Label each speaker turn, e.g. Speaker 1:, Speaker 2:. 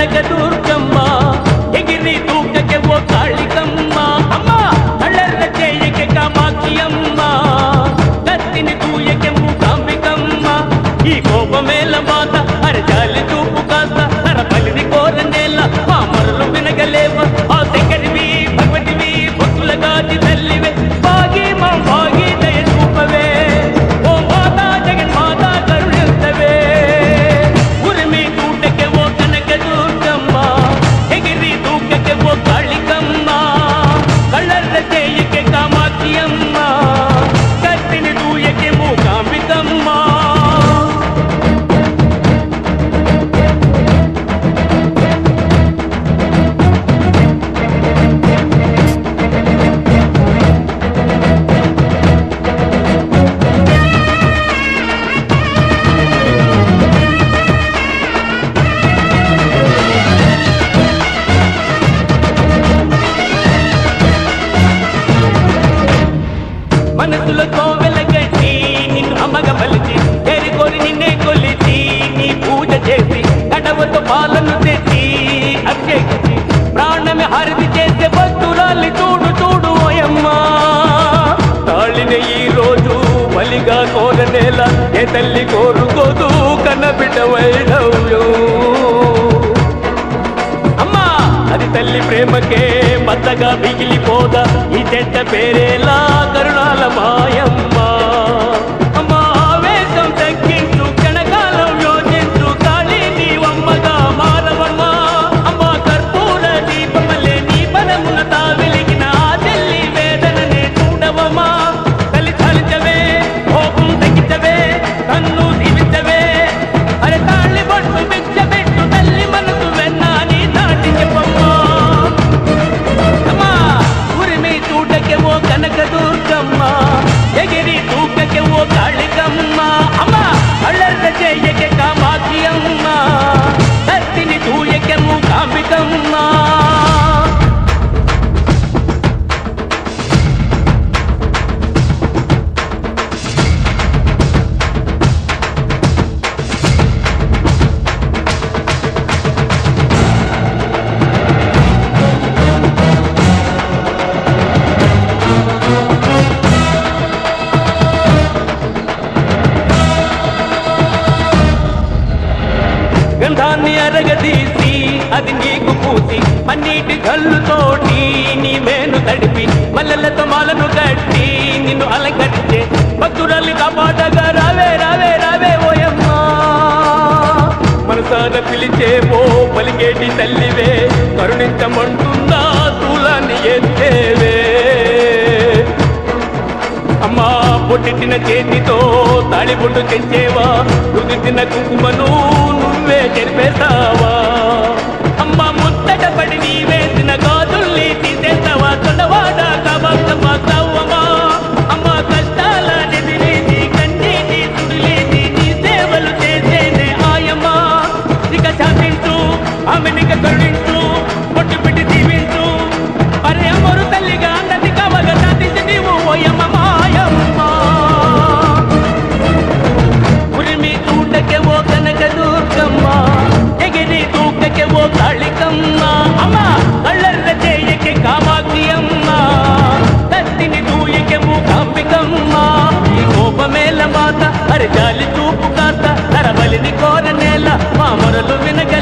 Speaker 1: కనక దుర్గమ్మ ఎగిరి దూకకే ఓ కాళికమ్మ అమ్మ కళ్ళర్ర చేయకే కామాక్షి అమ్మ కత్తిని తూయకే మూకాంబికమ్మ ఈ కోపమేల మాత అరచాలి చూపు కాస్త నరపలిని కోరనేల మా మరలు వినగలేవ ఆ శంకరివి భగవతివి భక్తుల గాది తల్లివే భాగి మా భాగి దయ చూపవే ఓ మాతా జగన్మాత కరుణించవే ఉరిమి దూటకే ఓ కనక దుర్గమ్మ ఎగిరి దూకకే ఓ కాళికమ్మ కళ్ళర్ర చేయకే కామాక్షి అమ్మ కత్తిని దూయకే మూకాంబికమ్మ మనసులో కోవెల గట్టి నిన్ను అమ్మగ పలిచి చేరుకొని నిన్నే కొలిచి నీ పూజ చేసి కడవతో పాలను తెచ్చి అభిషేకించి ప్రాణమే హారతి చేసే భక్తురాలి చూడు చూడు ఓయమ్మా తాళిన ఈ రోజు బలిగా కోరనేల ఏ తల్లి కోరుకోదు కన్నబిడ్డ వైఢవ్యం అమ్మా అది తల్లి ప్రేమకే బద్దగా మిగిలిపోదా ఈ చెట్ట పేరేలా కరుణాల మాయమ్మ అమ్మా ఆవేశం తగ్గించు క్షణకాలం యోచించు కాళీ నీవమ్మగా మారవమ్మా అమ్మా కర్పూర దీపమలే నీ పదమున తా వెలిగిన ఆ తల్లి వేదననే చూడవమ్మా తల్లి చాలించవే కోపం తగ్గించవే కన్ను దీవించవే అరే తాళి బొట్టు బిచ్చబెట్టు తల్లి మనసు వెన్నా నీ దాటి చెప్పమ్మా అమ్మా ఉరిమి చూడకే ఓ కనక దుర్గమ్మ ఎగిరి దూకకే ఓ కాళికమ్మ అమ్మ అల్లర్ర చేయకే కామాక్షి అమ్మ కత్తిని దూయకే మూకాంబికమ్మ గంధాన్ని అరగదీసి అది నీకు పూసి పన్నీటి గల్లుతోటి నీ మేను తడిపి మల్లెలతో మాలను కట్టి నిన్ను అలంకరించే భక్తురాలి కాపాడగా రావే రావే రావే ఓయమ్మా మనసాన పిలిచేవో పలికేటి తల్లివే కరుణించమంటున్నా శూలాన్ని ఎత్తేవే అమ్మా పొట్టిన చేతితో తాళిబొట్టు తెంచేవా రుదిన కుంకుమను నువ్వే చెరిపేస్తావా అమ్మా ముత్తట పడి నీ వేసిన గాజుల్ని తీసేస్తావా తొడవాడ కబాకమ్మా సవ్వమా అమ్మా కష్టాల నెదిరేసి కన్నీటి సుడిలేసి నీ సేవలు చేసేనే ఆయమ్మా ఇక శాసించు ఆమెనిక కరుణించు పొట్టు పెట్టి దీవించు అరే అమ్మరు తల్లిగా అన్నది కావగా శాసించి నీవు ఓయమ్మ మాయమ్మ ఉరిమి చూడకే ఓ కనక దుర్గమ్మ ఎగిరి దూకకే ఓ కాళికమ్మ అమ్మ కళ్ళర్ర చేయకే కామాక్షి అమ్మ కత్తిని దూయకే మూకాంబికమ్మ ఈ కోపమేల మాత అరచాలి చూపు కాస్త నరబలిని కోరనేల మా మొరలు వినక